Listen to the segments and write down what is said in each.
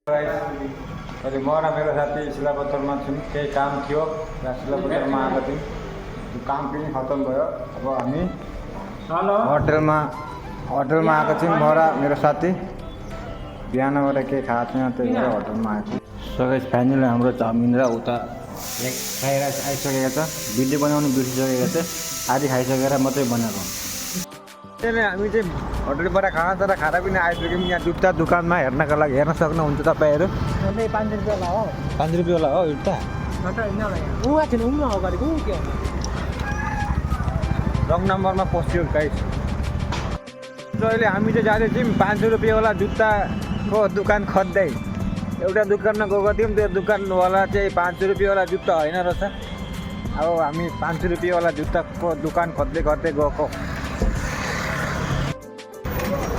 अहिले म र मेरो साथी शिलापत्थरमा छौँ, केही काम थियो र शिलापत्थरमा आएको थियौँ। त्यो काम पनि खतम भयो। अब हामी होटलमा आएको छौँ। म र मेरो साथी बिहानबाट केही खाएको छैन, त्यही भएर होटलमा आएको। सो गाइस फाइनली हाम्रो चाउमिन र उता खाएर आइसकेको छ। भिडियो बनाउनु बिर्सिसकेको छ, आधी खाइसकेर मात्रै बनाएको। हामी चाहिँ होटलबाट खाना खाएर पनि आइपुग्यौँ। यहाँ जुत्ता दोकानमा हेर्नका लागि हेर्न सक्नुहुन्छ तपाईँहरू। 5 रुपियाँ होला हो। 5 रुपियाँ होला हो जुत्ता। रङ नम्बरमा पस्यो गाइस। अहिले हामी चाहिँ जाँदैछौँ 500 रुपियाँ वाला जुत्ताको दोकान खोज्दै। एउटा दोकानमा गएको थियौँ, त्यो दोकानवाला चाहिँ 500 रुपियाँ वाला जुत्ता होइन रहेछ। अब हामी 500 रुपियाँ वाला जुत्ताको दोकान खोज्दै गर्दै गएको।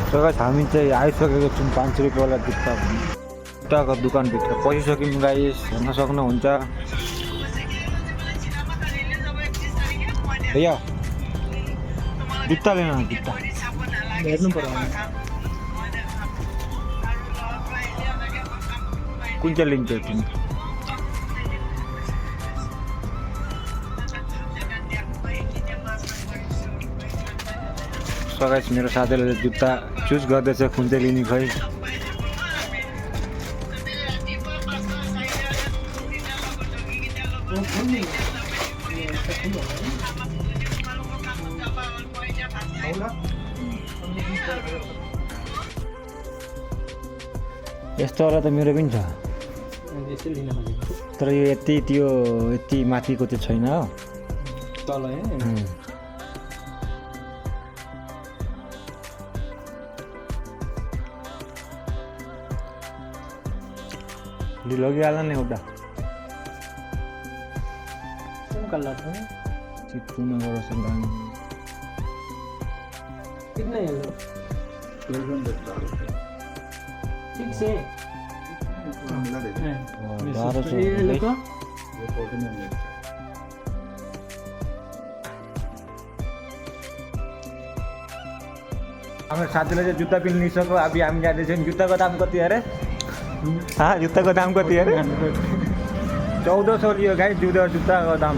सो गाइस हामी चाहिँ आइसकेको छौँ 500 रुपियाँ वाला जुत्ताको दोकानभित्र पसिसक्यौँ गाइस, हेर्न सक्नुहुन्छ। भैया जुत्ता लेना, जुत्ता हेर्नु पर्यो। कुन चाहिँ लिन्छ तिमी? सो गाइस मेरो साथीले जुत्ता चुज गर्दैछ कुन चाहिँ लिने खै। यस्तो वाला त मेरो पनि छ, तर यो यति माथिको चाहिँ छैन हो। तल लगिहाल नि एउटा कलर है। चिप्पुमा गर्छ गाडी। कितना है ये? ठीक से 1200 ये देखो। हाम्रो साथीले चाहिँ जुत्ता पनि लिइसक्यो। अब हामी जाँदैछौँ। जुत्ताको दाम कति अरे? जुत्ताको दाम कति अरे? 1400 लियो गाई जुत्ताको दाम।